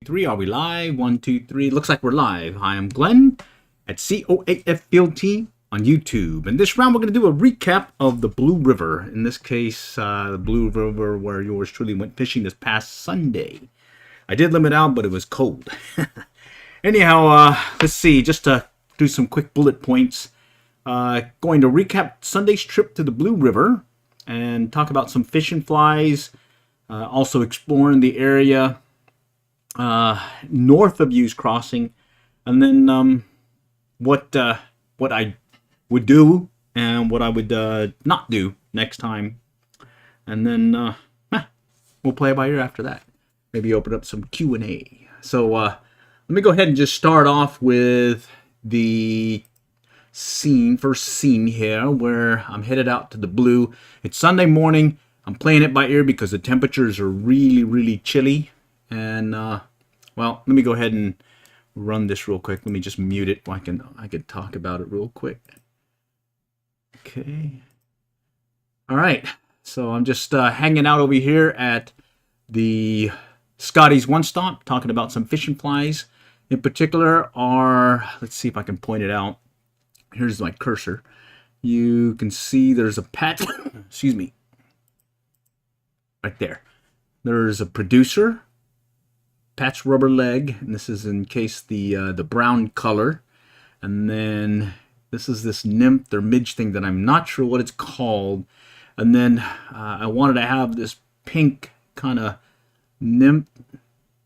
3. Are we live? 1, 2, 3. Looks like we're live. Hi, I'm Glenn at COAF Field Team on YouTube. And this round, we're going to do a recap of the Blue River. In this case, the Blue River where yours truly went fishing this past Sunday. I did limit out, but it was cold. Anyhow, let's see. Just to do some quick bullet points. Going to recap Sunday's trip to the Blue River and talk about some fishing flies. Also exploring the area north of Hughes Crossing, and then what I would do and what I would not do next time, and then we'll play it by ear after that. Maybe open up some Q&A. So let me go ahead and just start off with the first scene here, where I'm headed out to the Blue. It's Sunday morning. I'm playing it by ear because the temperatures are really chilly. And, well, let me go ahead and run this real quick. Let me just mute it. I can talk about it real quick. Okay. All right. So I'm just hanging out over here at the Scotty's One Stop, talking about some fishing flies. In particular are, let's see if I can point it out. Here's my cursor. You can see there's a patch, excuse me, right there. There's a producer, patch rubber leg, and this is in case the brown color. And then this is this nymph or midge thing that I'm not sure what it's called. And then I wanted to have this pink kind of nymph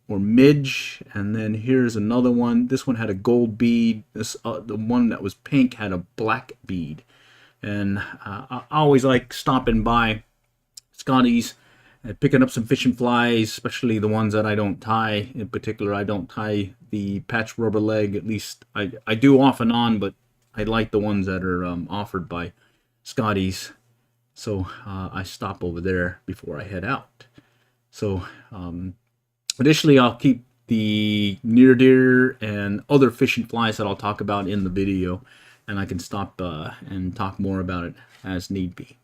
or midge, and then here's another one. This one had a gold bead. This the one that was pink had a black bead. And I always like stopping by Scotty's and picking up some fishing flies, especially the ones that I don't tie. In particular, I don't tie the patch rubber leg. At least I do off and on, but I like the ones that are offered by Scotty's. So I stop over there before I head out. So additionally, I'll keep the near deer and other fishing flies that I'll talk about in the video, and I can stop and talk more about it as need be.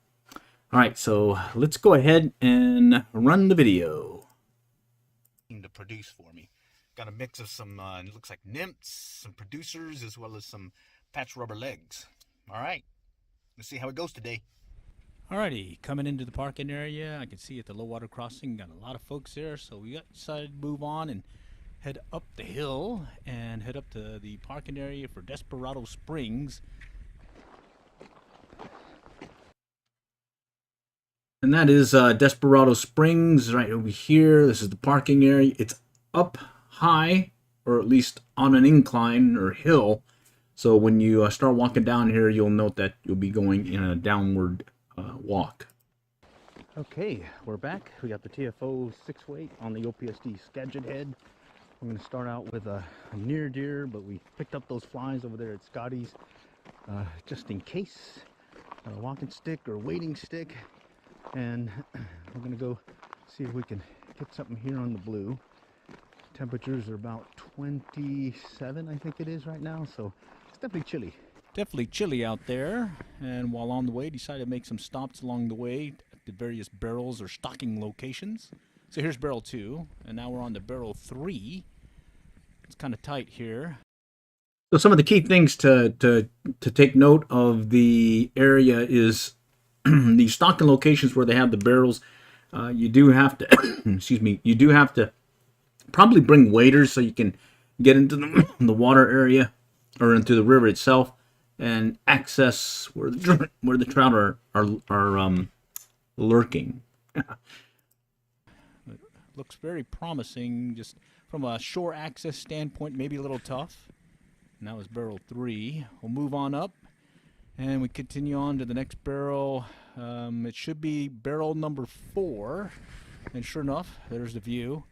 All right, so let's go ahead and run the video. To produce for me, got a mix of some it looks like nymphs, some producers, as well as some patch rubber legs. All right, let's see how it goes today. Alrighty, coming into the parking area, I can see at the low water crossing, got a lot of folks there, so we decided to move on and head up the hill and head up to the parking area for Desperado Springs. And that is Desperado Springs right over here. This is the parking area. It's up high, or at least on an incline or hill. So when you start walking down here, you'll note that you'll be going in a downward walk. Okay, we're back. We got the TFO 6-weight on the OPSD Skagit head. I'm going to start out with a near deer, but we picked up those flies over there at Scotty's just in case. A walking stick or wading stick. And we're going to go see if we can get something here on the Blue. Temperatures are about 27, I think it is right now, so it's definitely chilly. Definitely chilly out there, and while on the way, decided to make some stops along the way at the various barrels or stocking locations. So here's barrel 2, and now we're on to barrel 3. It's kind of tight here. So some of the key things to take note of the area is the stocking locations where they have the barrels. You do have to, excuse me, you do have to probably bring waders so you can get into the water area or into the river itself and access where the trout are lurking. It looks very promising, just from a shore access standpoint, maybe a little tough. And that was barrel 3. We'll move on up, and we continue on to the next barrel. It should be barrel number 4, and sure enough, there's the view.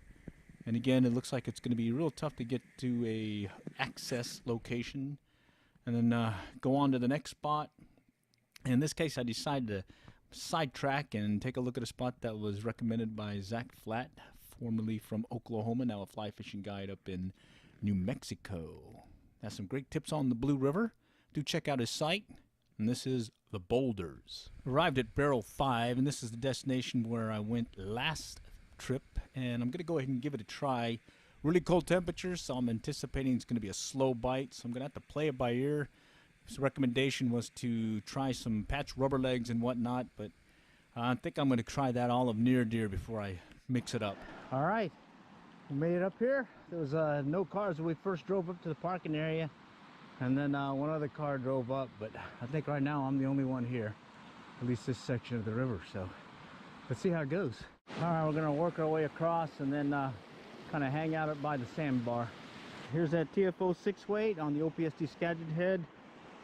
And again, it looks like it's going to be real tough to get to a access location. And then go on to the next spot. In this case, I decided to sidetrack and take a look at a spot that was recommended by Zach Flatt, formerly from Oklahoma, now a fly fishing guide up in New Mexico. Has some great tips on the Blue River. Do check out his site. And this is the Boulders. Arrived at barrel 5, and this is the destination where I went last trip. And I'm going to go ahead and give it a try really cold temperatures, so I'm anticipating it's going to be a slow bite, so I'm going to have to play it by ear. His recommendation was to try some patch rubber legs and whatnot, but I think I'm going to try that olive near deer before I mix it up. All right, we made it up here. There was no cars when we first drove up to the parking area, and then one other car drove up, but I think right now I'm the only one here, at least this section of the river, so let's see how it goes. All right, we're gonna work our way across and then kind of hang out by the sandbar. Here's that TFO 6-weight on the OPST Skagit head.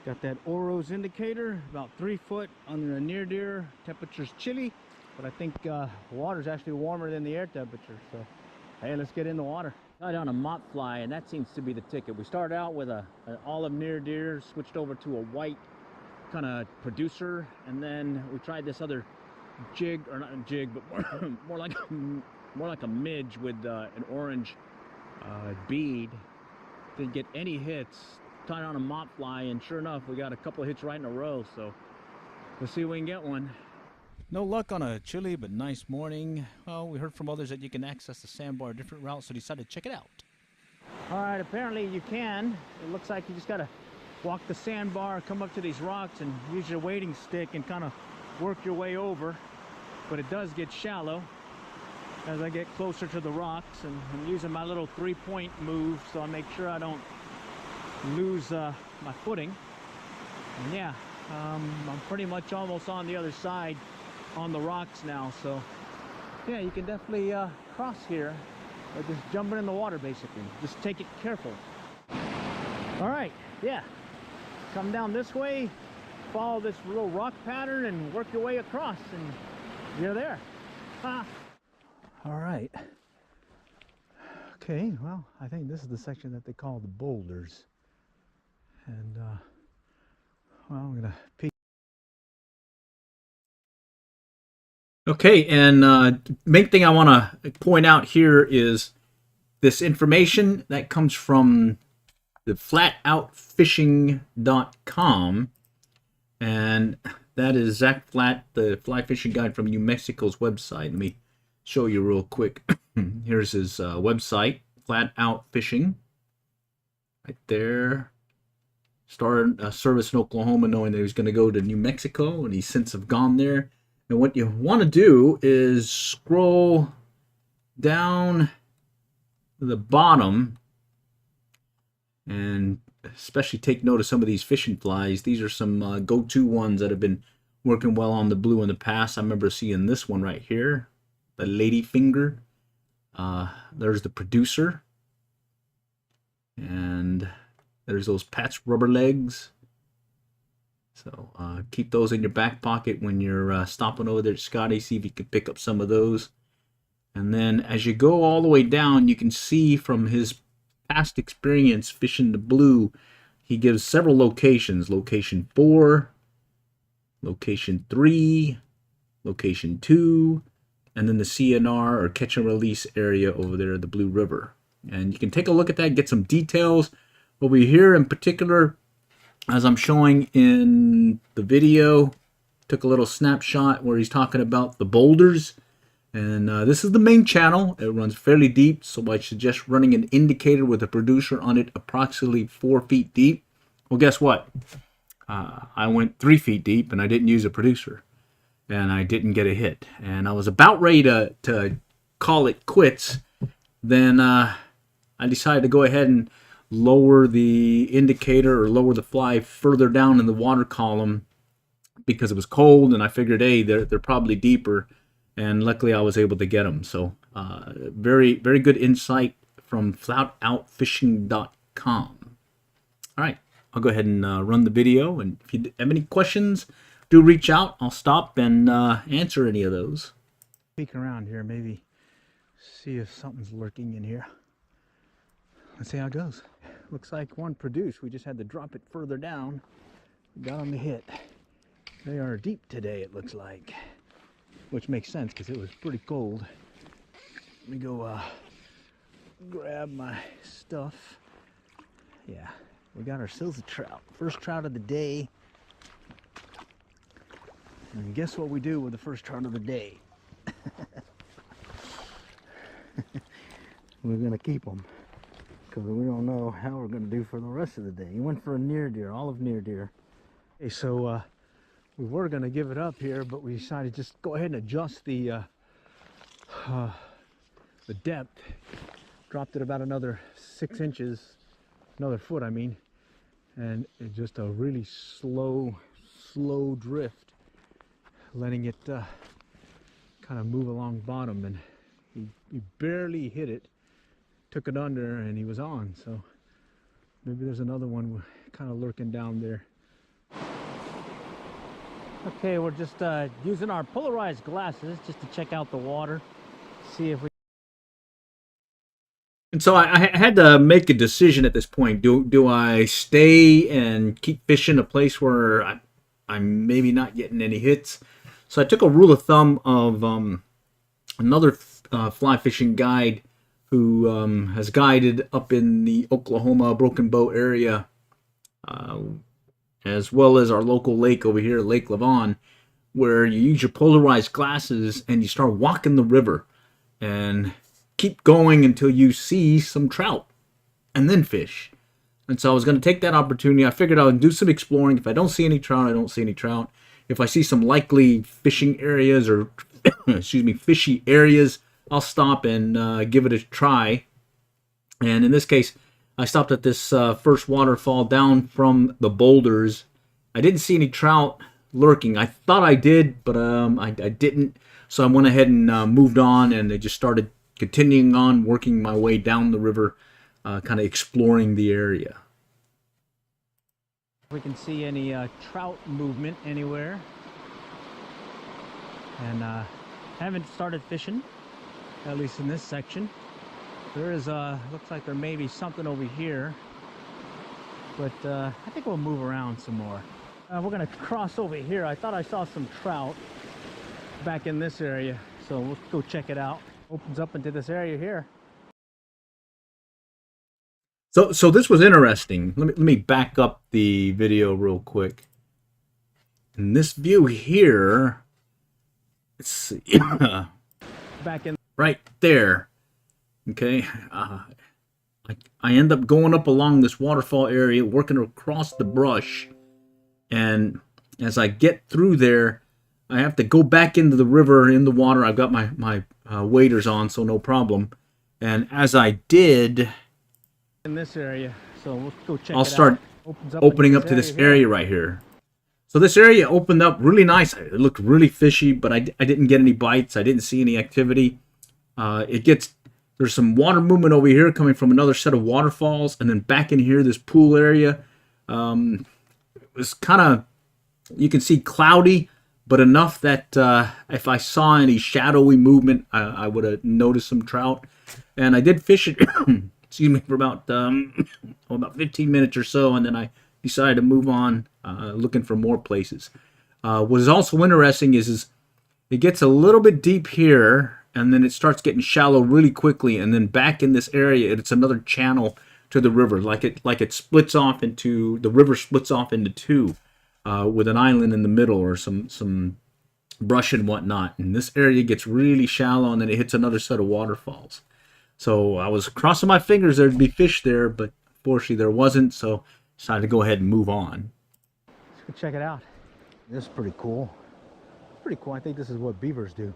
Got that Oro's indicator, about 3 foot under a near deer. Temperature's chilly, but I think water's actually warmer than the air temperature. So, hey, let's get in the water. Got on a mott fly, and that seems to be the ticket. We started out with an olive near deer, switched over to a white kind of producer, and then we tried this other jig, or not a jig, but more like a midge with an orange bead. Didn't get any hits. Tied on a mott fly, and sure enough, we got a couple of hits right in a row, so let's see if we can get one. No luck on a chilly but nice morning. Well, we heard from others that you can access the sandbar a different route, so decided to check it out. All right, apparently you can. It looks like you just gotta walk the sandbar, come up to these rocks, and use your wading stick and kind of work your way over. But it does get shallow as I get closer to the rocks, and I'm using my little 3-point move so I make sure I don't lose my footing. And yeah, I'm pretty much almost on the other side on the rocks now, so yeah, you can definitely cross here by just jumping in the water. Basically, just take it careful. All right, yeah, come down this way, follow this little rock pattern, and work your way across, and you're there. Ah. All right, okay, well, I think this is the section that they call the boulders. And well, I'm gonna peek. Okay, and main thing I want to point out here is this information that comes from the flatoutfishing.com, and that is Zach Flat, the fly fishing guide from New Mexico's website. Let me show you real quick. Here's his website, Flat Out Fishing, right there. Started a service in Oklahoma knowing that he was going to go to New Mexico, and he's since have gone there. And what you want to do is scroll down to the bottom and especially take note of some of these fishing flies. These are some go-to ones that have been working well on the blue in the past. I remember seeing this one right here, the ladyfinger. There's the producer, and there's those patch rubber legs. So keep those in your back pocket when you're stopping over there at Scotty. See if you can pick up some of those. And then as you go all the way down, you can see from his past experience fishing the blue, he gives several locations. Location 4, location 3, location 2, and then the CNR or catch and release area over there at the Blue River. And you can take a look at that, get some details. Over here in particular, as I'm showing in the video, took a little snapshot where he's talking about the boulders. And this is the main channel. It runs fairly deep, so I suggest running an indicator with a producer on it approximately 4 feet deep. Well, guess what? I went 3 feet deep and I didn't use a producer. And I didn't get a hit. And I was about ready to call it quits. Then I decided to go ahead and lower the indicator or lower the fly further down in the water column because it was cold, and I figured, hey, they're probably deeper, and luckily I was able to get them. So very, very good insight from flatoutfishing.com. All right, I'll go ahead and run the video, and if you have any questions, do reach out. I'll stop and answer any of those. Peek around here, maybe see if something's lurking in here. Let's see how it goes. Looks like one produced. We just had to drop it further down. Got on the hit. They are deep today, it looks like. Which makes sense because it was pretty cold. Let me go grab my stuff. Yeah, we got ourselves a trout. First trout of the day. And guess what we do with the first trout of the day? we're going to keep them because we don't know how we're going to do for the rest of the day. He went for a near deer, olive near deer. Okay, so we were going to give it up here, but we decided to just go ahead and adjust the depth. Dropped it about another 6 inches, another foot I mean, and it's just a really slow drift, letting it kind of move along bottom, and he barely hit it, took it under, and he was on. So maybe there's another one kind of lurking down there. Okay, we're just using our polarized glasses just to check out the water, see if we. And so I had to make a decision at this point. Do I stay and keep fishing a place where I'm maybe not getting any hits? So I took a rule of thumb of another fly fishing guide who has guided up in the Oklahoma Broken Bow area, as well as our local lake over here, Lake Lavon, where you use your polarized glasses and you start walking the river and keep going until you see some trout and then fish. And so I was going to take that opportunity. I figured I would do some exploring. If I don't see any trout, I don't see any trout. If I see some likely fishing areas or excuse me, fishy areas, I'll stop and give it a try. And in this case, I stopped at this first waterfall down from the boulders. I didn't see any trout lurking. I thought I did, but I didn't. So I went ahead and moved on, and I just started continuing on, working my way down the river, kind of exploring the area. We can see any trout movement anywhere, and haven't started fishing, at least in this section. There is looks like there may be something over here, but I think we'll move around some more. We're gonna cross over here. I thought I saw some trout back in this area, so we'll go check it out. Opens up into this area here. So this was interesting. Let me back up the video real quick. In this view here, let's see, Back in right there. Okay, I end up going up along this waterfall area, working across the brush, and as I get through there, I have to go back into the river, in the water. I've got my waders on, so no problem. And as I did, in this area, so we'll go check I'll it start out. opening up to this area right here. So this area opened up really nice. It looked really fishy, but I didn't get any bites. I didn't see any activity. There's some water movement over here coming from another set of waterfalls, and then back in here, this pool area. It was kind of, you can see cloudy, but enough that if I saw any shadowy movement, I would have noticed some trout. And I did fish it, excuse me, for about 15 minutes or so, and then I decided to move on, looking for more places. What is also interesting is it gets a little bit deep here, and then it starts getting shallow really quickly, and then back in this area, it's another channel to the river, like it splits off into, the river splits off into two, with an island in the middle or some brush and whatnot. And this area gets really shallow, and then it hits another set of waterfalls. So I was crossing my fingers there'd be fish there, but unfortunately there wasn't, so I decided to go ahead and move on. Let's go check it out. This is pretty cool. Pretty cool. I think this is what beavers do.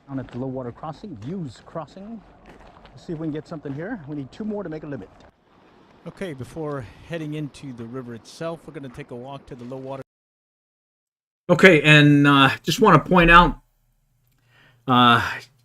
Down at the low water crossing, Hughes Crossing. Let's see if we can get something here. We need 2 more to make a limit. Okay, before heading into the river itself, we're going to take a walk to the low water. Okay, and just want to point out,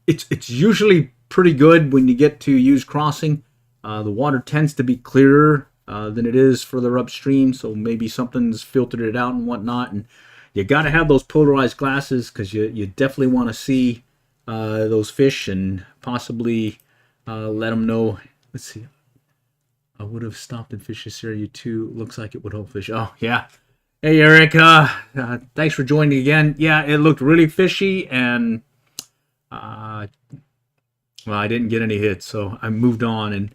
it's usually pretty good when you get to Hughes Crossing. The water tends to be clearer than it is further upstream, so maybe something's filtered it out and whatnot. And you got to have those polarized glasses because you definitely want to see those fish and possibly let them know. Let's see. I would have stopped and fished this area too. Looks like it would hold fish. Oh, yeah. Hey, Eric. Thanks for joining again. Yeah, it looked really fishy, and well, I didn't get any hits, so I moved on. And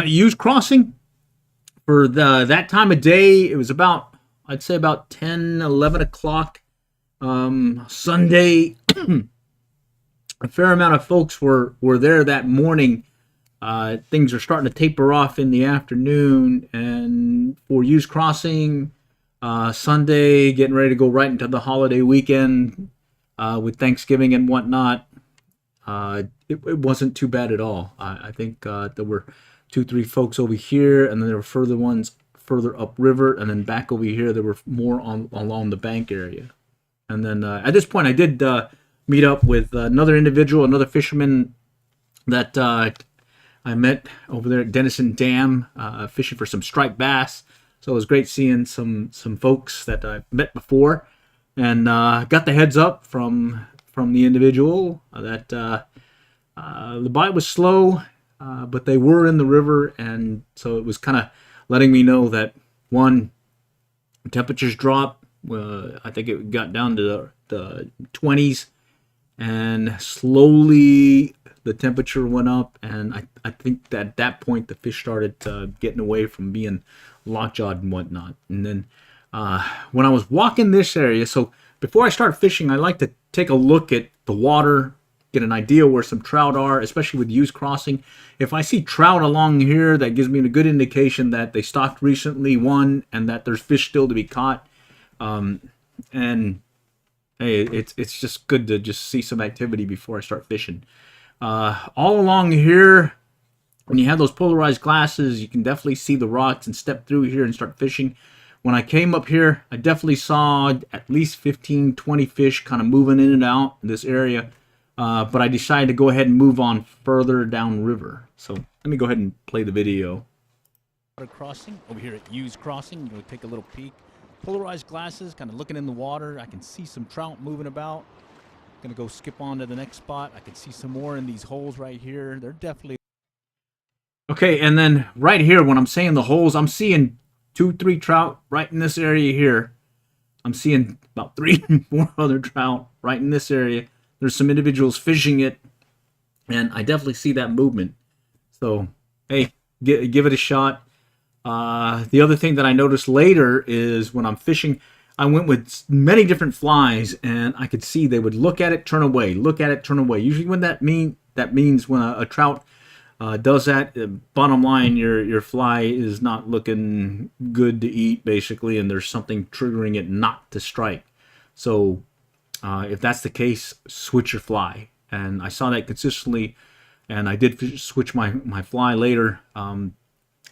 Hughes Crossing, for that time of day, it was about, I'd say about 10, 11 o'clock Sunday. a fair amount of folks were there that morning. Things are starting to taper off in the afternoon, and for Hughes Crossing, Sunday, getting ready to go right into the holiday weekend with Thanksgiving and whatnot. It wasn't too bad at all. I think there were 2-3 folks over here, and then there were further ones further upriver, and then back over here there were more along the bank area. And then at this point, I did meet up with another individual, another fisherman that I met over there at Denison Dam, fishing for some striped bass. So it was great seeing some folks that I met before, and got the heads up from the individual that the bite was slow, but they were in the river, and so it was kind of letting me know that, one, temperatures dropped. I think it got down to the 20s, and slowly the temperature went up, and I think that at that point the fish started getting away from being lockjawed and whatnot. And then when I was walking this area, so before I start fishing, I like to take a look at the water, get an idea where some trout are, especially with Hughes Crossing. If I see trout along here, that gives me a good indication that they stocked recently, one, and that there's fish still to be caught. And hey, it's just good to just see some activity before I start fishing. All along here, when you have those polarized glasses, you can definitely see the rocks and step through here and start fishing. When I came up here, I definitely saw at least 15, 20 fish kind of moving in and out in this area. But I decided to go ahead and move on further down river. So let me go ahead and play the video. Crossing over here at Hughes Crossing. You'll take a little peek. Polarized glasses, kind of looking in the water. I can see some trout moving about. Gonna go skip on to the next spot. I can see some more in these holes right here. They're definitely okay. And then right here, when I'm saying the holes, I'm seeing 2-3 trout right in this area here. I'm seeing about 3-4 other trout right in this area. There's some individuals fishing it, and I definitely see that movement. So, hey, give it a shot. The other thing that I noticed later is when I'm fishing, I went with many different flies, and I could see they would look at it, turn away, look at it, turn away. Usually when that means when a trout does that, bottom line, your fly is not looking good to eat, basically, and there's something triggering it not to strike. So if that's the case, switch your fly. And I saw that consistently, and I did switch my fly later.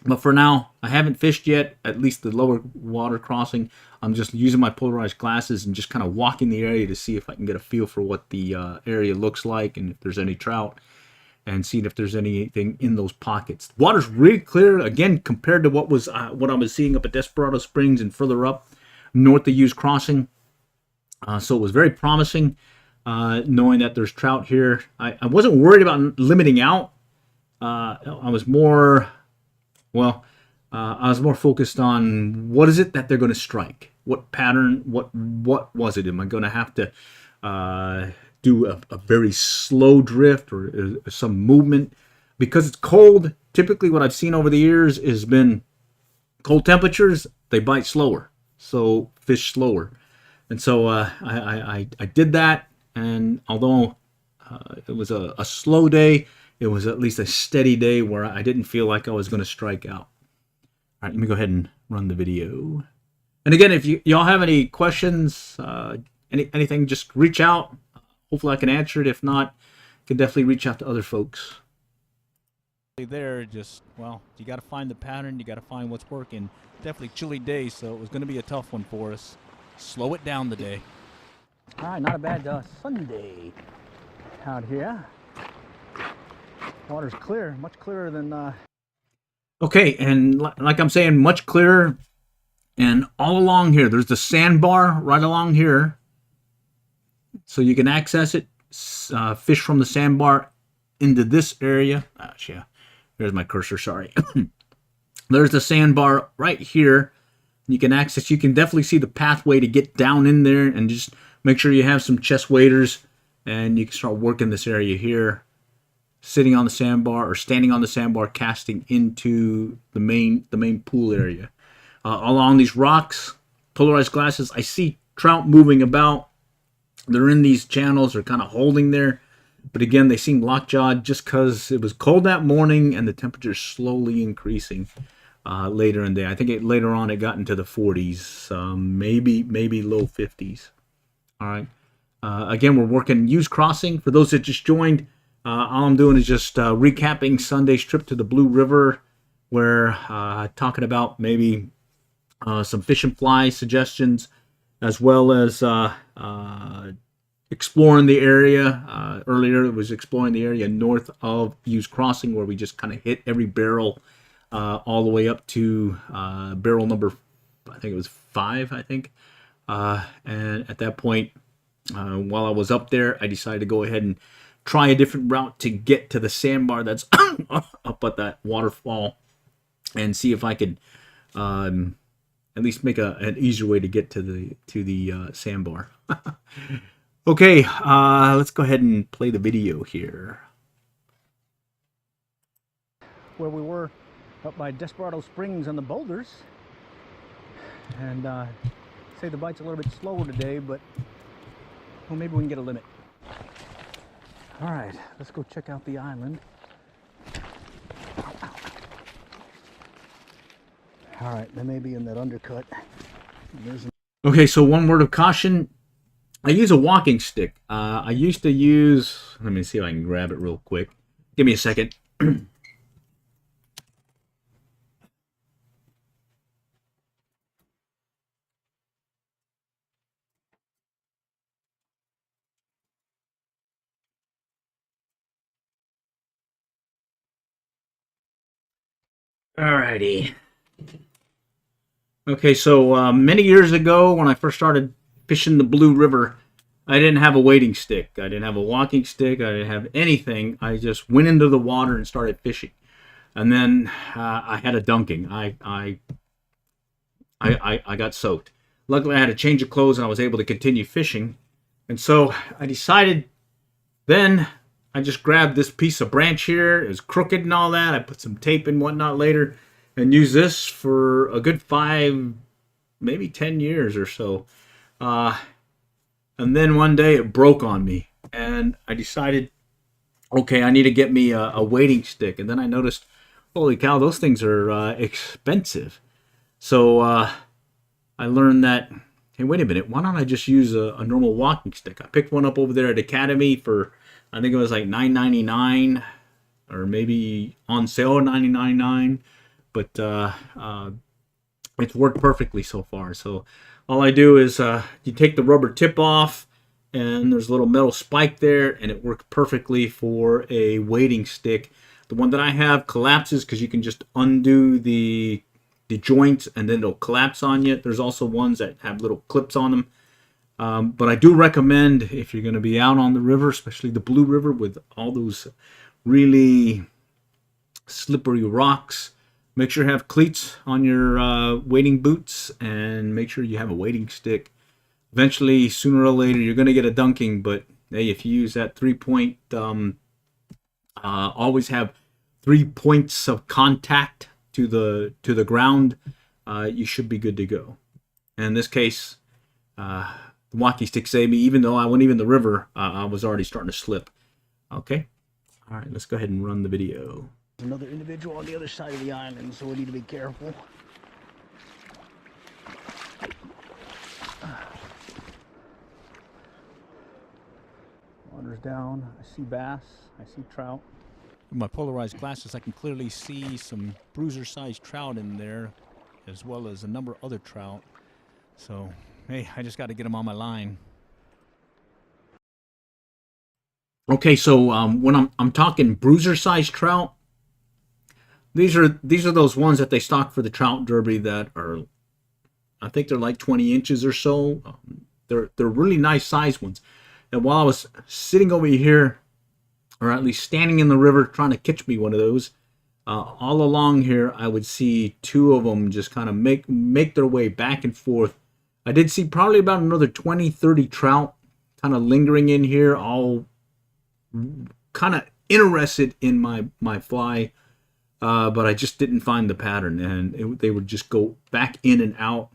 But for now, I haven't fished yet, at least the lower water crossing. I'm just using my polarized glasses and just kind of walking the area to see if I can get a feel for what the area looks like and if there's any trout, and seeing if there's anything in those pockets. The water's really clear, again, compared to what I was seeing up at Desperado Springs and further up north of Hughes Crossing. So it was very promising, knowing that there's trout here. I wasn't worried about limiting out. I was more focused on what is it that they're going to strike? What pattern? What was it? Am I going to have to do a very slow drift or some movement? Because it's cold, typically what I've seen over the years has been cold temperatures, they bite slower. So fish slower. And so I did that, and although it was a slow day, it was at least a steady day where I didn't feel like I was going to strike out. All right, let me go ahead and run the video. And again, if y'all have any questions, anything, just reach out. Hopefully I can answer it. If not, you can definitely reach out to other folks. there. Just, well, you got to find the pattern. You got to find what's working. Definitely chilly day, so it was going to be a tough one for us. Slow it down today. All right, not a bad Sunday out here. Water's clear, much clearer than Okay, and like I'm saying, much clearer. And all along here, there's the sandbar right along here. So you can access it, fish from the sandbar into this area. Yeah, there's my cursor, sorry. There's the sandbar right here. You can access, you can definitely see the pathway to get down in there, and just make sure you have some chest waders, and you can start working this area here, sitting on the sandbar or standing on the sandbar, casting into the main pool area. Along these rocks, polarized glasses, I see trout moving about. They're in these channels, they're kind of holding there. But again, they seemed lockjawed just because it was cold that morning and the temperature slowly increasing later in the day. I think later on it got into the 40s, maybe low 50s. All right. Again, we're working Hughes Crossing. For those that just joined, all I'm doing is just recapping Sunday's trip to the Blue River, where talking about maybe some fish and fly suggestions, as well as exploring the area. Earlier, it was exploring the area north of Hughes Crossing, where we just kind of hit every barrel all the way up to barrel number, I think it was 5, I think. And at that point, while I was up there, I decided to go ahead and try a different route to get to the sandbar that's up at that waterfall, and see if I could at least make an easier way to get to the sandbar. Okay, let's go ahead and play the video here. Where we were up by Desperado Springs on the boulders, and say the bite's a little bit slower today, but well, maybe we can get a limit. All right, let's go check out the island. All right, they may be in that undercut. Okay, so one word of caution. I use a walking stick. I used to use, let me see if I can grab it real quick. Give me a second. Alrighty. Okay, so many years ago when I first started fishing the Blue River, I didn't have a wading stick. I didn't have a walking stick. I didn't have anything. I just went into the water and started fishing. And then I had a dunking. I got soaked. Luckily, I had a change of clothes and I was able to continue fishing. And so I decided then I just grabbed this piece of branch here. It was crooked and all that. I put some tape and whatnot later and used this for a good 5, maybe 10 years or so. And then one day it broke on me, and I decided, okay, I need to get me a wading stick. And then I noticed, holy cow, those things are expensive. So I learned that, hey, wait a minute, why don't I just use a normal walking stick? I picked one up over there at Academy for, I think it was like $9.99, or maybe on sale $99.99. But it's worked perfectly so far. So all I do is you take the rubber tip off, and there's a little metal spike there, and it works perfectly for a wading stick. The one that I have collapses because you can just undo the joints and then it'll collapse on you. There's also ones that have little clips on them. But I do recommend, if you're going to be out on the river, especially the Blue River with all those really slippery rocks, make sure you have cleats on your wading boots, and make sure you have a wading stick. Eventually, sooner or later, you're going to get a dunking, but hey, if you use that 3-point, always have 3 points of contact to the ground, you should be good to go. And in this case, the walking stick saved me. Even though I wasn't even in the river, I was already starting to slip. Okay, all right, let's go ahead and run the video. Another individual on the other side of the island, so we need to be careful. Water's down. I see bass. I see trout. With my polarized glasses, I can clearly see some bruiser-sized trout in there, as well as a number of other trout. So, hey, I just got to get them on my line. Okay, so when I'm talking bruiser-sized trout, these are those ones that they stock for the trout derby that are, I think they're like 20 inches or so. They're really nice sized ones. And while I was sitting over here, or at least standing in the river trying to catch me one of those, all along here I would see 2 of them just kind of make their way back and forth. I did see probably about another 20-30 trout kind of lingering in here, all kind of interested in my fly. But I just didn't find the pattern, and they would just go back in and out.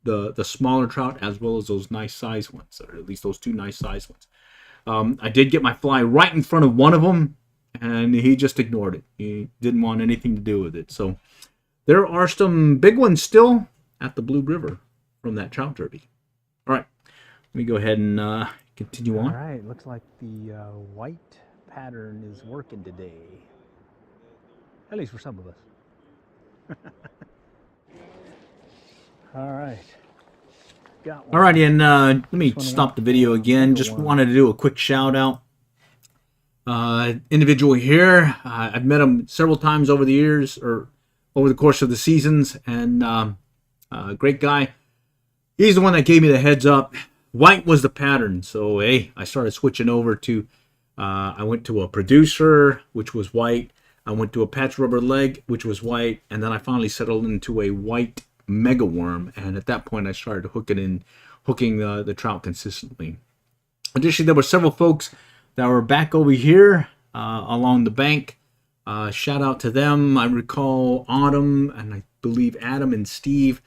The smaller trout as well as those nice size ones, or at least those 2 nice size ones. I did get my fly right in front of one of them, and he just ignored it. He didn't want anything to do with it. So there are some big ones still at the Blue River from that trout derby. All right, let me go ahead and continue on. All right, looks like the white pattern is working today. At least for some of us. All right. Got one. Alrighty, and let me stop the video again. Just wanted to do a quick shout out. Individual here, I've met him several times over the years, or over the course of the seasons, and great guy. He's the one that gave me the heads up. White was the pattern, so hey, I started switching over to, I went to a producer, which was white. I went to a patch rubber leg, which was white, and then I finally settled into a white mega worm, and at that point I started hooking the trout consistently. Additionally, there were several folks that were back over here along the bank. Shout out to them. I recall Autumn, and I believe Adam and Steve.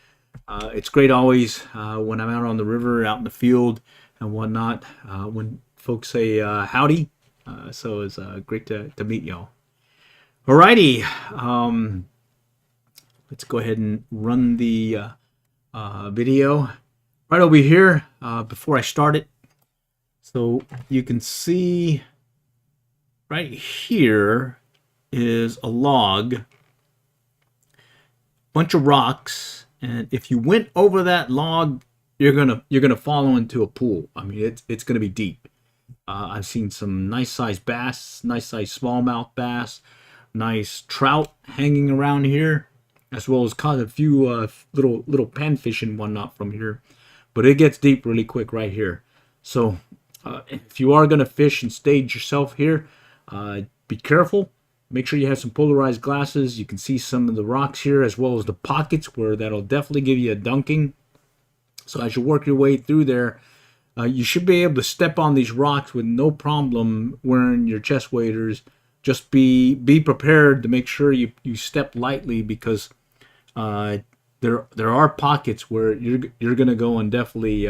It's great always when I'm out on the river, out in the field and whatnot, when folks say howdy. So it's great to meet y'all. Alrighty, let's go ahead and run the video right over here before I start it. So you can see right here is a log, bunch of rocks, and if you went over that log, you're gonna fall into a pool. I mean, it's gonna be deep. I've seen some nice sized bass, nice sized smallmouth bass, nice trout hanging around here, as well as caught a few little panfish and whatnot from here. But it gets deep really quick right here. So if you are going to fish and stage yourself here, be careful. Make sure you have some polarized glasses. You can see some of the rocks here, as well as the pockets where that'll definitely give you a dunking. So as you work your way through there, you should be able to step on these rocks with no problem wearing your chest waders. Just be prepared to make sure you step lightly, because there are pockets where you're gonna go and definitely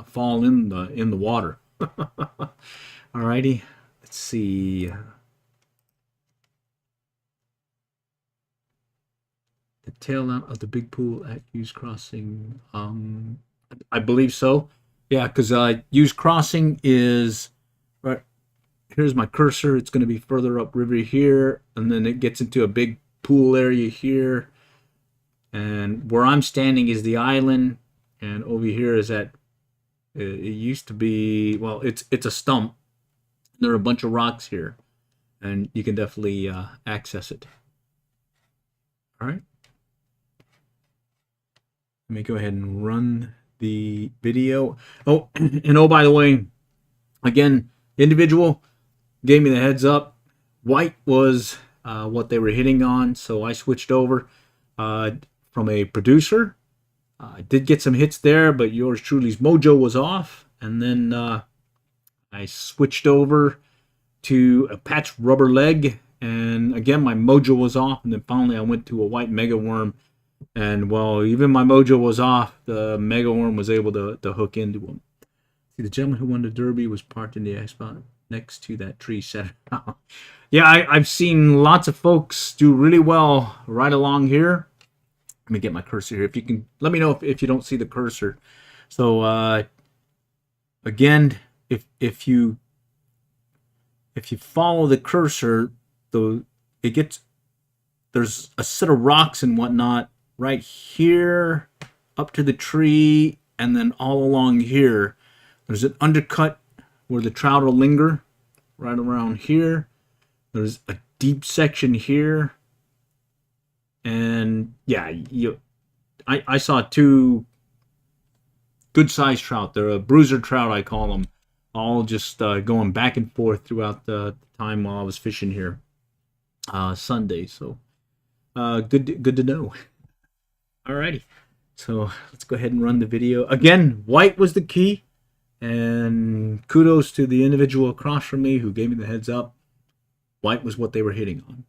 fall in the water. Alrighty, let's see. The tail out of the big pool at Hughes Crossing. I believe so. Yeah, because Hughes Crossing is right. Here's my cursor. It's going to be further upriver here, and then it gets into a big pool area here. And where I'm standing is the island, and over here is at. It used to be, well, it's a stump. There are a bunch of rocks here, and you can definitely access it. All right. Let me go ahead and run the video. Oh, and oh, by the way, again, individual gave me the heads up. White was what they were hitting on, so I switched over from a producer. I did get some hits there, but yours truly's mojo was off. And then I switched over to a patch rubber leg, and again my mojo was off. And then finally I went to a white mega worm, and well, even my mojo was off, the mega worm was able to hook into him. See, the gentleman who won the derby was parked in the spot next to that tree set. Yeah, I've seen lots of folks do really well right along here. Let me get my cursor here. If you can, let me know if you don't see the cursor. So again, if you follow the cursor, there's a set of rocks and whatnot right here up to the tree, and then all along here. There's an undercut where the trout will linger right around here. There's a deep section here. And yeah, I saw two good-sized trout. They're a bruiser trout, I call them, all just going back and forth throughout the time while I was fishing here Sunday. So good to know. Alrighty, so let's go ahead and run the video. Again, white was the key, and kudos to the individual across from me who gave me the heads up. White was what they were hitting on.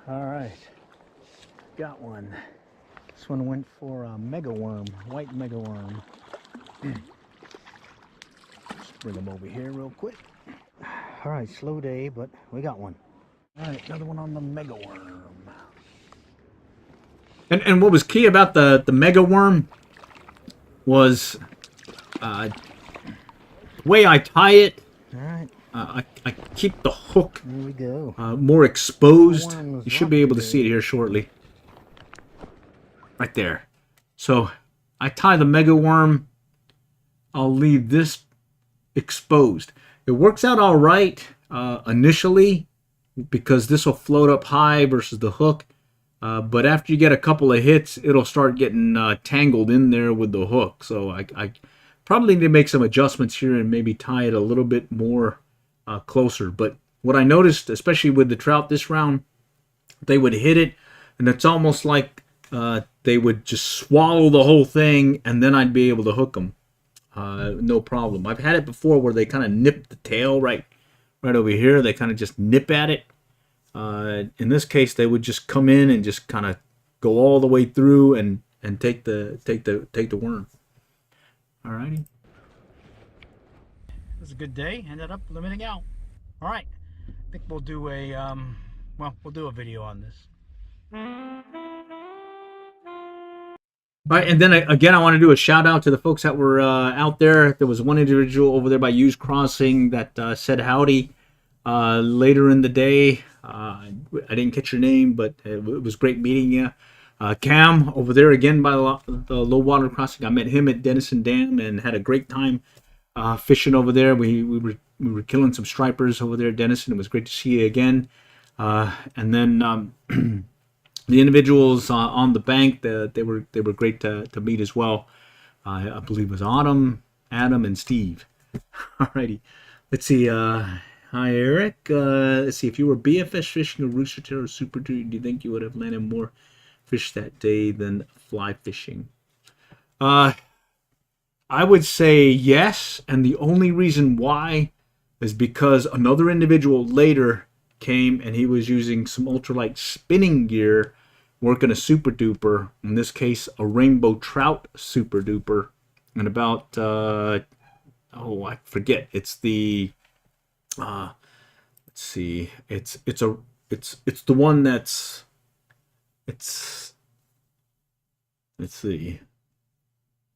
All right, got one. This one went for a mega worm, white mega worm. Bring them over here real quick. All right, slow day, but we got one. All right, another one on the mega worm. And what was key about the mega worm was the way I tie it. All right, I keep the hook there we go. more exposed. Worm was You should be able to rough see it here shortly. Right there. So I tie the mega worm. I'll leave this exposed. It works out all right initially because this will float up high versus the hook. But after you get a couple of hits, it'll start getting tangled in there with the hook. So I probably need to make some adjustments here and maybe tie it a little bit more closer. But what I noticed, especially with the trout this round, they would hit it, and it's almost like they would just swallow the whole thing, and then I'd be able to hook them. No problem. I've had it before where they kind of nip the tail right over here. They kind of just nip at it. In this case, they would just come in and just kind of go all the way through and take the worm. Alrighty. It was a good day. Ended up limiting out. All right, I think we'll do a we'll do a video on this. All right, and then again, I want to do a shout out to the folks that were out there. There was one individual over there by Hughes Crossing that said howdy later in the day. I didn't catch your name, but it was great meeting you. Cam over there again by the low water crossing. I met him at Denison Dam and had a great time fishing over there. We were killing some stripers over there at Denison. It was great to see you again. And then the individuals on the bank, they were great to meet as well. I believe it was Adam, and Steve. Alrighty, let's see. Hi Eric. Let's see. If you were BFS fishing a rooster tail or super duty, do you think you would have landed more fish that day than fly fishing? I would say yes, and the only reason why is because another individual later came and he was using some ultralight spinning gear, working a super duper, in this case a rainbow trout super duper, and about I forget, it's the let's see, it's the one that's, let's see,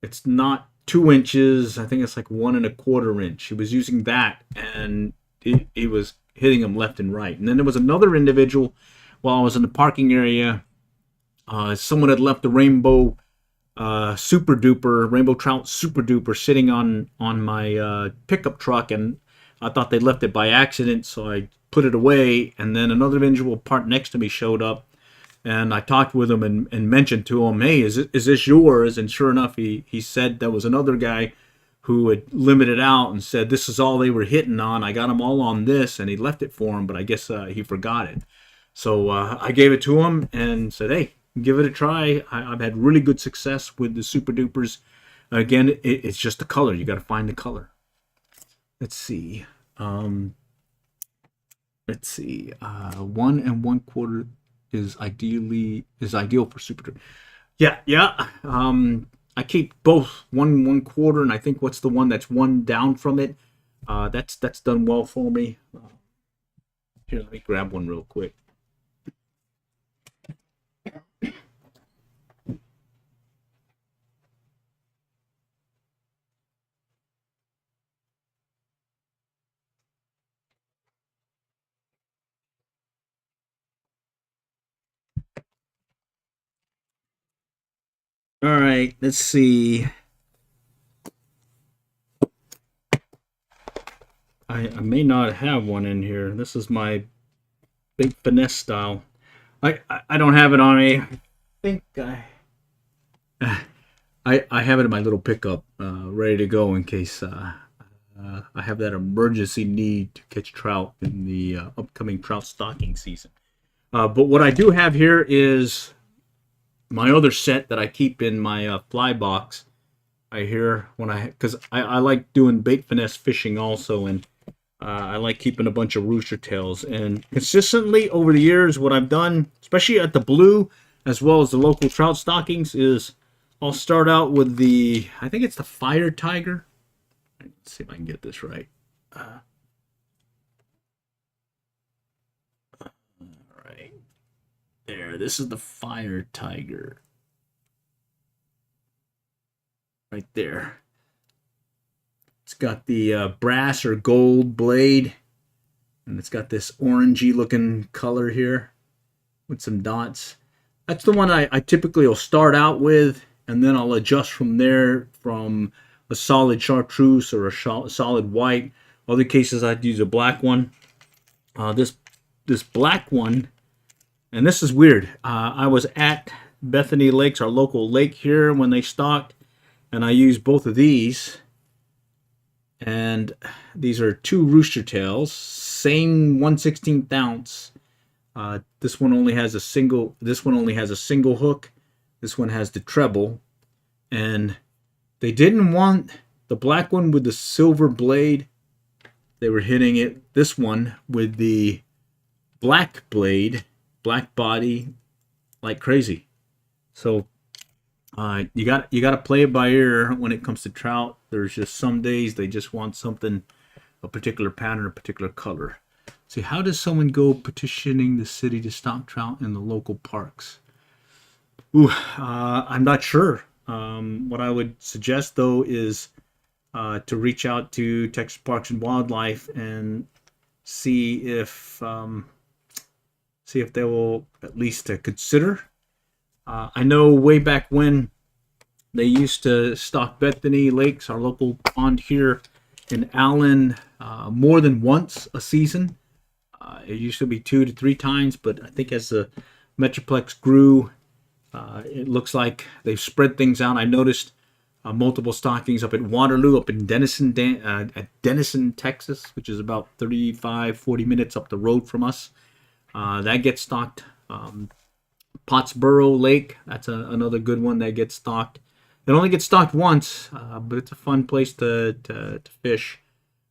it's not 2 inches, I think it's like 1 1/4 inch. He was using that and he was hitting them left and right. And then there was another individual while I was in the parking area. Someone had left the rainbow rainbow trout super duper sitting on my pickup truck, and I thought they left it by accident, so I put it away. And then another individual parked next to me showed up, and I talked with him and mentioned to him, hey, is this yours? And sure enough, he said there was another guy who had limited out and said this is all they were hitting on. I got them all on this, and he left it for him, but I guess he forgot it. So I gave it to him and said, hey, give it a try. I've had really good success with the super dupers. Again, it's just the color. You got to find the color. Let's see. 1 1/4 is ideal for super duper. Yeah. I keep both 1 1/4, and I think what's the one that's one down from it. That's done well for me. Here, let me grab one real quick. All right, let's see. I may not have one in here. This is my big finesse style. I don't have it on me. I think I have it in my little pickup, ready to go in case I have that emergency need to catch trout in the upcoming trout stocking season. But what I do have here is my other set that I keep in my fly box. Because I like doing bait finesse fishing also, and I like keeping a bunch of rooster tails. And consistently over the years, what I've done, especially at the Blue as well as the local trout stockings, is I'll start out with I think it's the Fire Tiger. Let's see if I can get this right. All right. There, this is the Fire Tiger. Right there. It's got the brass or gold blade, and it's got this orangey looking color here with some dots. That's the one I typically will start out with, and then I'll adjust from there from a solid chartreuse or a solid white. Other cases I'd use a black one. This black one, and this is weird. I was at Bethany Lakes, our local lake here, when they stocked, and I used both of these. And these are two rooster tails, same 1/16 ounce. This one only has a single. This one only has a single hook. This one has the treble, and they didn't want the black one with the silver blade. They were hitting it. This one with the black blade, black body, like crazy. So you got to play it by ear when it comes to trout. There's just some days they just want something, a particular pattern, a particular color. See, how does someone go petitioning the city to stock trout in the local parks? Ooh, I'm not sure. What I would suggest though is to reach out to Texas Parks and Wildlife and see if they will at least consider. I know way back when they used to stock Bethany Lakes, our local pond here in Allen, more than once a season. It used to be 2 to 3 times, but I think as the Metroplex grew, it looks like they've spread things out. I noticed multiple stockings up at Waterloo, up in Denison, at Denison, Texas, which is about 35-40 minutes up the road from us. That gets stocked. Pottsboro Lake, that's another good one that gets stocked. It only gets stocked once, but it's a fun place to fish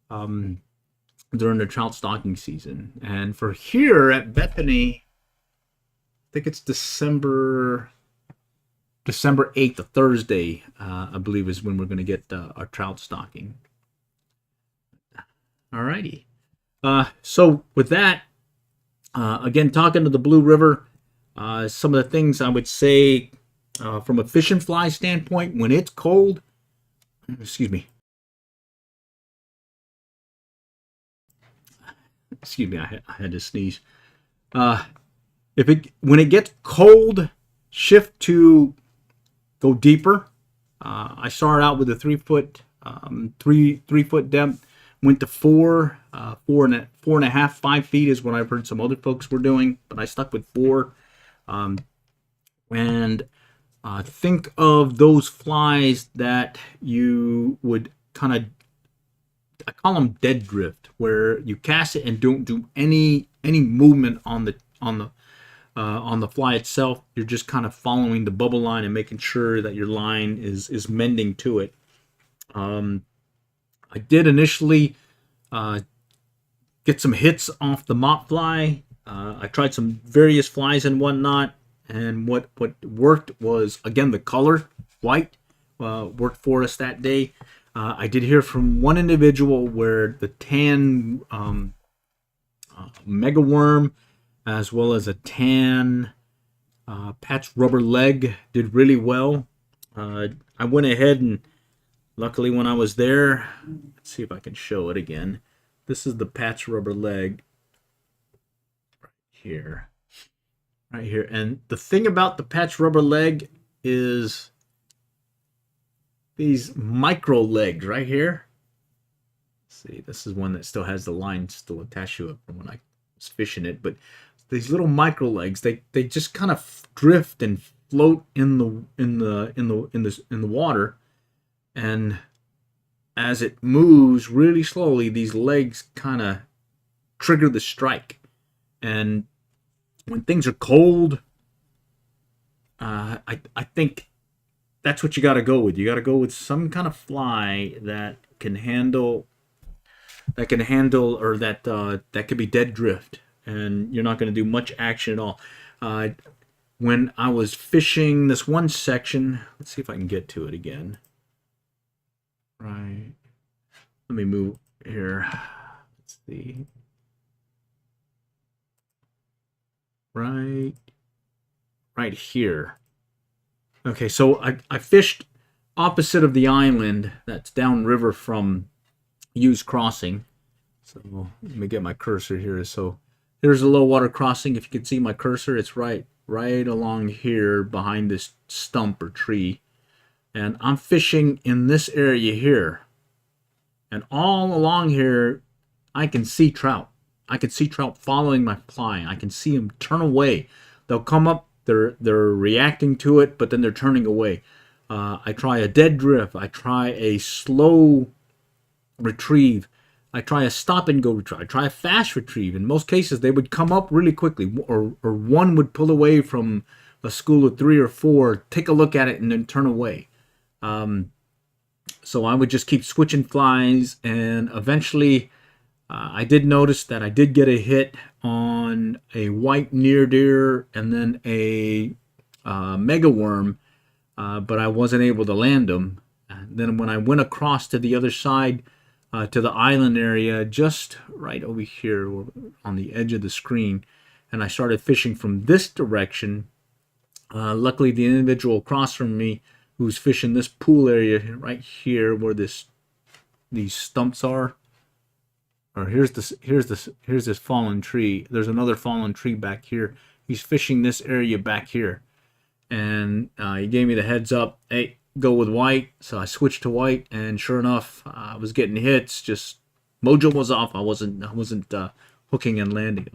during the trout stocking season. And for here at Bethany, I think it's December 8th, a Thursday, I believe is when we're going to get our trout stocking. Alrighty. So with that, again, talking to the Blue River, some of the things I would say from a fish and fly standpoint, when it's cold, excuse me, I had to sneeze. When it gets cold, shift to go deeper. I started out with a 3 foot, 3 foot depth, went to 4.5, 5 feet is what I've heard some other folks were doing, but I stuck with 4. And think of those flies that you would kind of, I call them dead drift, where you cast it and don't do any movement on the fly itself. You're just kind of following the bubble line and making sure that your line is mending to it. I did initially get some hits off the mop fly. I tried some various flies and whatnot, and what worked was, again, the color, white, worked for us that day. I did hear from one individual where the tan mega worm, as well as a tan patch rubber leg, did really well. I went ahead and, luckily when I was there, let's see if I can show it again. This is the patch rubber leg right here. And the thing about the patch rubber leg is these micro legs right here. See, this is one that still has the line still attached to it from when I was fishing it, but these little micro legs, they just kind of drift and float in the water, and as it moves really slowly, these legs kind of trigger the strike. And when things are cold, I think that's what you got to go with. You got to go with some kind of fly that can handle, or that could be dead drift, and you're not going to do much action at all. When I was fishing this one section, let's see if I can get to it again. Right. Let me move here. Let's see. Right here. Okay, so I fished opposite of the island that's downriver from Hughes Crossing. So let me get my cursor here. So here's a low water crossing. If you can see my cursor, it's right along here behind this stump or tree. And I'm fishing in this area here. And all along here, I can see trout. I can see trout following my fly. I can see them turn away. They'll come up. They're reacting to it, but then they're turning away. I try a dead drift. I try a slow retrieve. I try a stop and go retrieve. I try a fast retrieve. In most cases, they would come up really quickly, or one would pull away from a school of 3 or 4, take a look at it, and then turn away. So I would just keep switching flies, and eventually I did notice that I did get a hit on a white near deer and then a mega worm, but I wasn't able to land them. And then when I went across to the other side, to the island area, just right over here on the edge of the screen, and I started fishing from this direction. Luckily, the individual across from me who's fishing this pool area right here where these stumps are, or here's this fallen tree. There's another fallen tree back here. He's fishing this area back here, and he gave me the heads up. Hey, go with white. So I switched to white, and sure enough, I was getting hits. Just mojo was off. I wasn't hooking and landing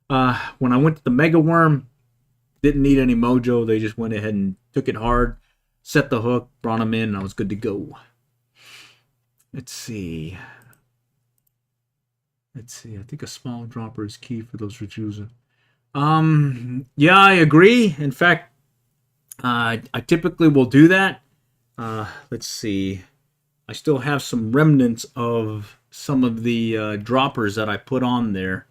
them. When I went to the mega worm, didn't need any mojo. They just went ahead and took it hard, set the hook, brought them in, and I was good to go. Let's see. I think a small dropper is key for those retrievers. Yeah, I agree. In fact, I typically will do that. Let's see. I still have some remnants of some of the droppers that I put on there.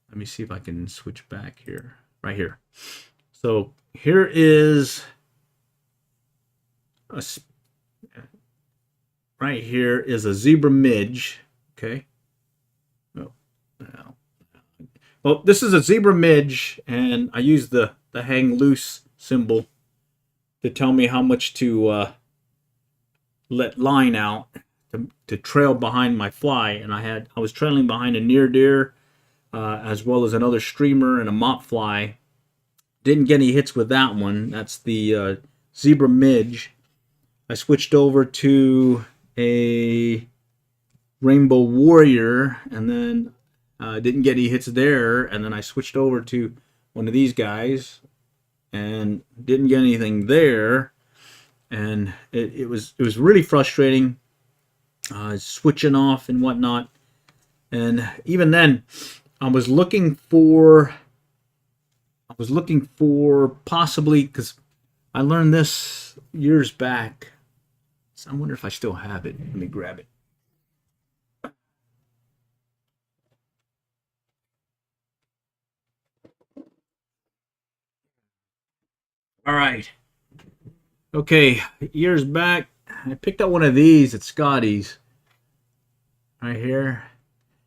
Let me see if I can switch back here. Right here. So here is right here is a zebra midge. Okay. Well, this is a zebra midge, and I use the hang loose symbol to tell me how much to let line out to trail behind my fly. And I was trailing behind a near deer, as well as another streamer and a mop fly. Didn't get any hits with that one. That's the zebra midge. I switched over to a rainbow warrior, and then didn't get any hits there, and then I switched over to one of these guys and didn't get anything there, and it was really frustrating, switching off and whatnot. And even then, I was looking for possibly, because I learned this years back. So I wonder if I still have it. Let me grab it. All right. Okay, years back, I picked up one of these at Scotty's. Right here.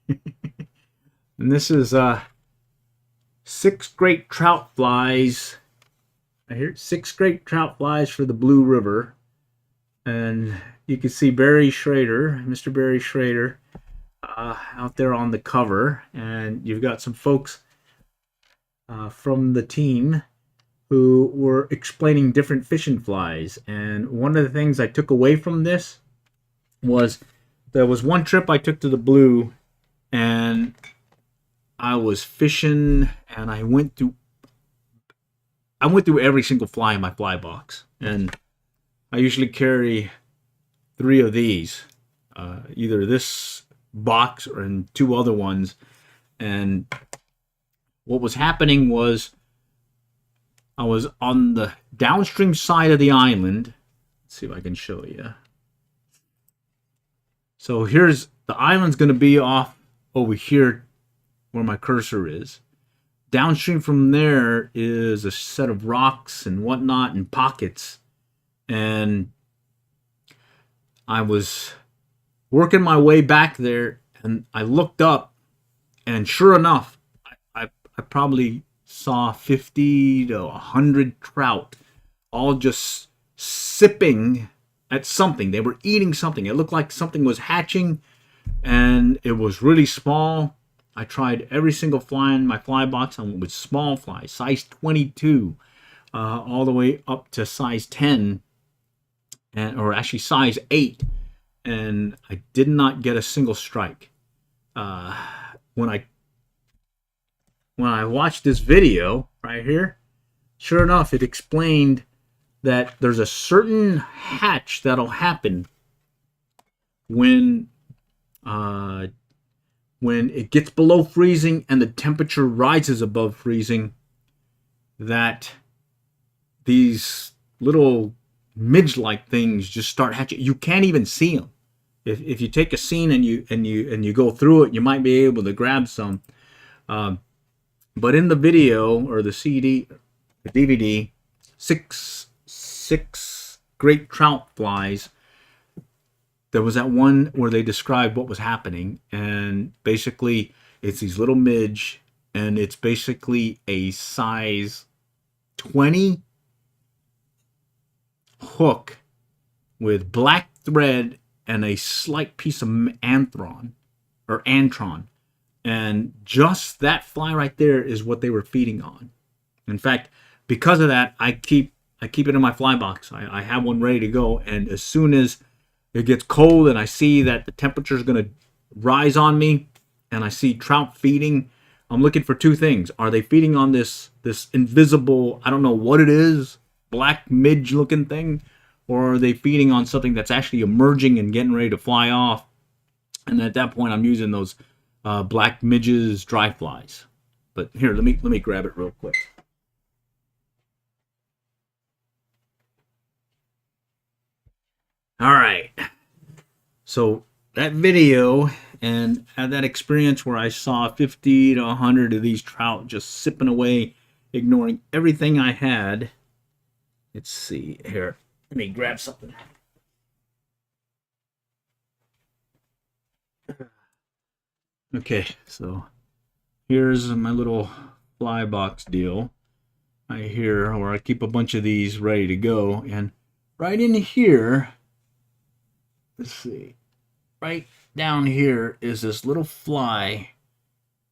And this is 6 great trout flies. Right here, 6 great trout flies for the Blue River. And you can see Barry Schrader, Mr. Barry Schrader, out there on the cover. And you've got some folks from the team who were explaining different fishing flies. And one of the things I took away from this was there was one trip I took to the Blue, and I was fishing, and I went through every single fly in my fly box. And I usually carry 3 of these, either this box or in 2 other ones. And what was happening was I was on the downstream side of the island. Let's see if I can show you. So here's the island's going to be off over here where my cursor is. Downstream from there is a set of rocks and whatnot and pockets. And I was working my way back there, and I looked up, and sure enough, I probably saw 50 to 100 trout all just sipping at something. They were eating something. It looked like something was hatching, and it was really small. I tried every single fly in my fly box. I went with small flies, size 22, all the way up to size 10, or actually size 8, and I did not get a single strike. When I watched this video right here, sure enough, it explained that there's a certain hatch that'll happen when it gets below freezing and the temperature rises above freezing, that these little midge-like things just start hatching. You can't even see them. If you take a scene and you go through it, you might be able to grab some. But in the video or the CD, the DVD, six great trout flies. There was that one where they described what was happening, and basically it's these little midge, and it's basically a size 20 hook with black thread and a slight piece of antron, and just that fly right there is what they were feeding on. In fact, because of that, I keep it in my fly box. I have one ready to go, and as soon as it gets cold and I see that the temperature is going to rise on me, and I see trout feeding, I'm looking for two things. Are they feeding on this invisible, I don't know what it is, black midge looking thing, or are they feeding on something that's actually emerging and getting ready to fly off? And at that point, I'm using those black midges dry flies. But here, let me grab it real quick. All right. So that video and had that experience where I saw 50 to 100 of these trout just sipping away, ignoring everything I had. Let's see here. Let me grab something. Okay, so here's my little fly box deal right here, where I keep a bunch of these ready to go. And right in here, let's see, right down here is this little fly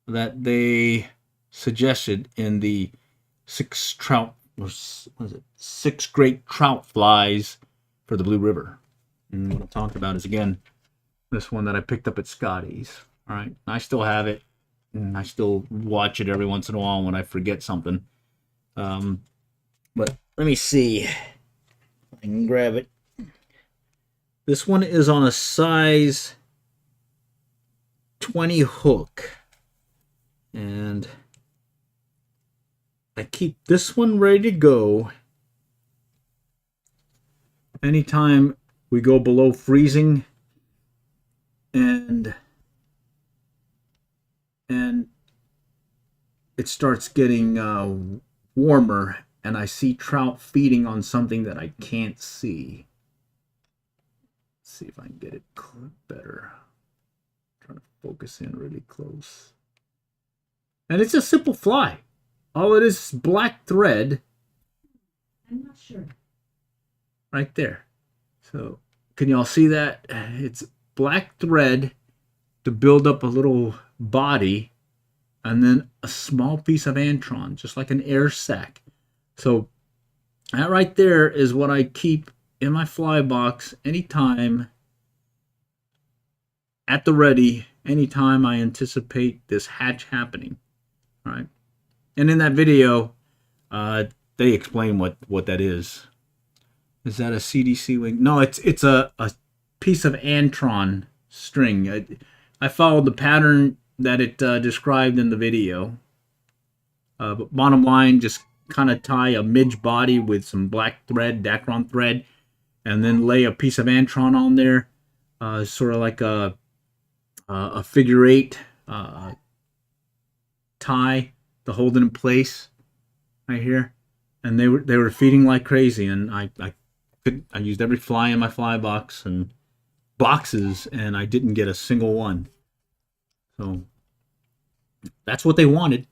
that they suggested in the six great trout flies for the Blue River. And what I'm talking about is, again, this one that I picked up at Scotty's. All right, I still have it, and I still watch it every once in a while when I forget something. But let me see if I can grab it. This one is on a size 20 hook, and I keep this one ready to go anytime we go below freezing, and it starts getting warmer, and I see trout feeding on something that I can't see. Let's see if I can get it better. I'm trying to focus in really close. And it's a simple fly. All it is black thread. I'm not sure. Right there. So, can y'all see that? It's black thread to build up a little body, and then a small piece of antron, just like an air sac. So that right there is what I keep in my fly box anytime, at the ready, anytime I anticipate this hatch happening. All right. And in that video, they explain what that is. Is that a CDC wing? No, it's a piece of antron string. I followed the pattern that it described in the video. But bottom line, just kind of tie a midge body with some black thread, dacron thread, and then lay a piece of antron on there, sort of like a figure eight tie to hold it in place right here. And they were feeding like crazy, and I used every fly in my fly box, and boxes and I didn't get a single one. So that's what they wanted.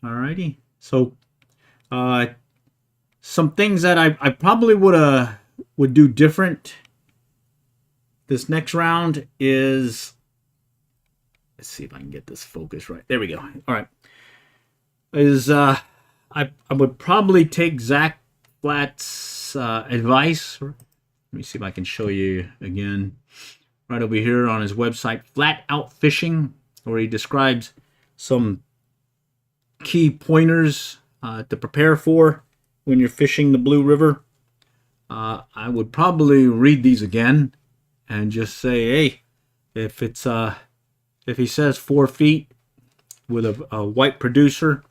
Alrighty. So some things that I probably would do different this next round is, let's see if I can get this focus right. There we go. All right. Is I would probably take Zach Flatt's advice. Let me see if I can show you again. Right over here on his website, Flat Out Fishing, where he describes some key pointers to prepare for when you're fishing the Blue River. I would probably read these again and just say, hey, if he says 4 feet with a white producer,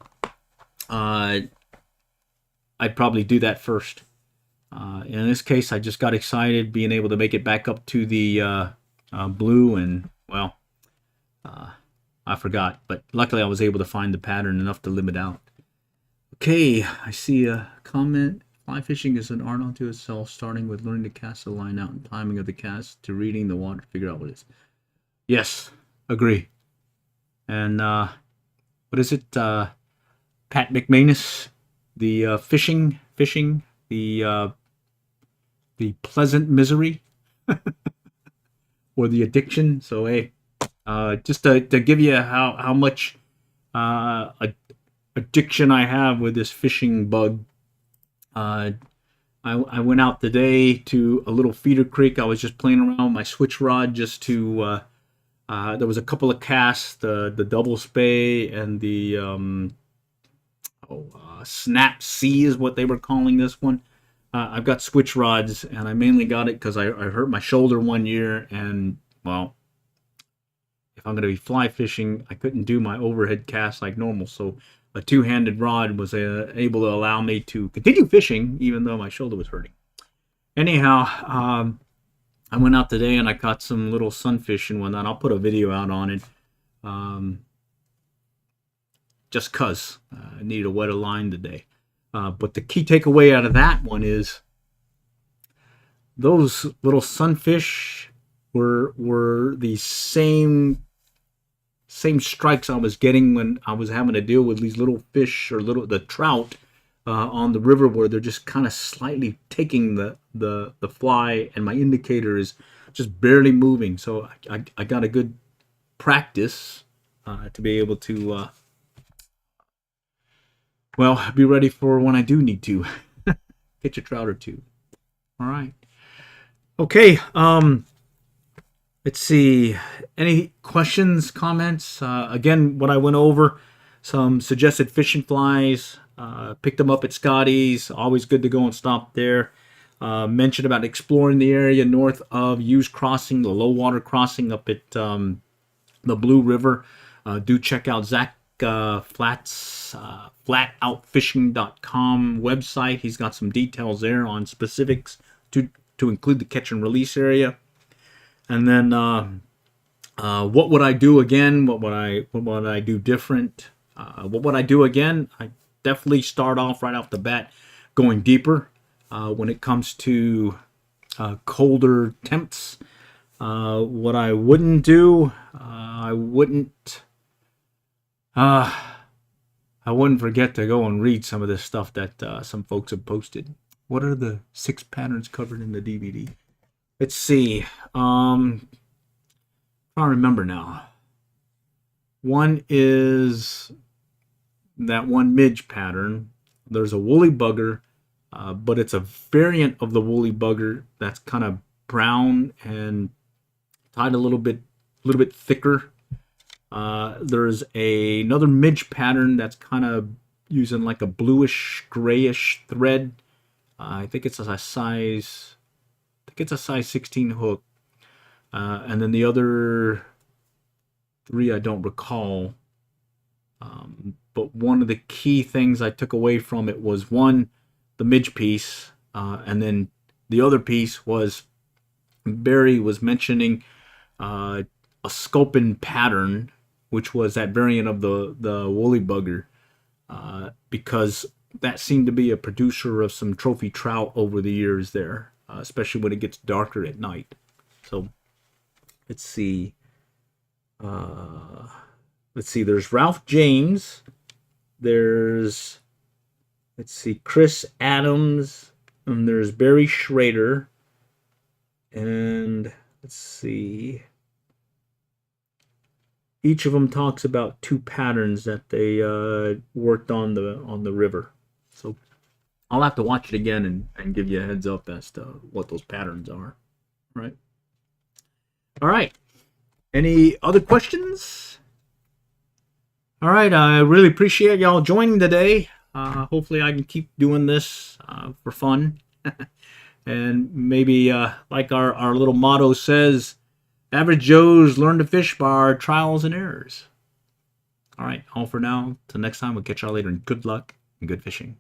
I'd probably do that first. In this case, I just got excited being able to make it back up to the blue, and well, I forgot, but luckily I was able to find the pattern enough to limit out. Okay, I see a comment. Fly fishing is an art unto itself, starting with learning to cast the line out and timing of the cast to reading the water to figure out what it is. Yes, agree. And what is it? Pat McManus, the fishing, the pleasant misery, or the addiction. So hey, just to give you how much addiction I have with this fishing bug. I went out today to a little feeder creek. I was just playing around with my switch rod just to. There was a couple of casts, the double Spey and the Snap C is what they were calling this one. I've got switch rods, and I mainly got it because I hurt my shoulder one year, and well, if I'm going to be fly fishing, I couldn't do my overhead cast like normal, so a two-handed rod was able to allow me to continue fishing even though my shoulder was hurting. Anyhow, I went out today and I caught some little sunfish and whatnot. I'll put a video out on it. Just because I needed a wetter line today. But the key takeaway out of that one is those little sunfish were the same strikes I was getting when I was having to deal with these little fish or the trout on the river, where they're just kind of slightly taking the fly, and my indicator is just barely moving. So I got a good practice to be able to well, be ready for when I do need to catch a trout or two. All right. Okay. Let's see. Any questions, comments? Again, what I went over, some suggested fishing flies. Picked them up at Scotty's. Always good to go and stop there. Mentioned about exploring the area north of Hughes Crossing, the low water crossing up at the Blue River. Do check out Zach Flatt's flatoutfishing.com website. He's got some details there on specifics to include the catch and release area. And then what would I do again? What would I do different? What would I do again? I definitely start off right off the bat going deeper when it comes to colder temps. What I wouldn't do, I wouldn't forget to go and read some of this stuff that some folks have posted. What are the 6 patterns covered in the DVD? Let's see. I'm trying to remember now. One is that one midge pattern. There's a woolly bugger, but it's a variant of the woolly bugger that's kind of brown and tied a little bit thicker. There's another midge pattern that's kind of using like a bluish grayish thread. I think it's a size 16 hook. And then the other 3 I don't recall. But one of the key things I took away from it was, one, the midge piece, and then the other piece was Barry was mentioning a sculpin pattern, which was that variant of the woolly bugger, because that seemed to be a producer of some trophy trout over the years there, especially when it gets darker at night. So let's see. There's Ralph James. There's, let's see, Chris Adams. And there's Barry Schrader. And let's see. Each of them talks about 2 patterns that they worked on the river. So I'll have to watch it again and give you a heads up as to what those patterns are. Right. All right. Any other questions? All right. I really appreciate y'all joining today. Hopefully I can keep doing this for fun. And maybe like our little motto says, average Joes learn to fish by our trials and errors. All right. All for now. Till next time. We'll catch y'all later. And good luck and good fishing.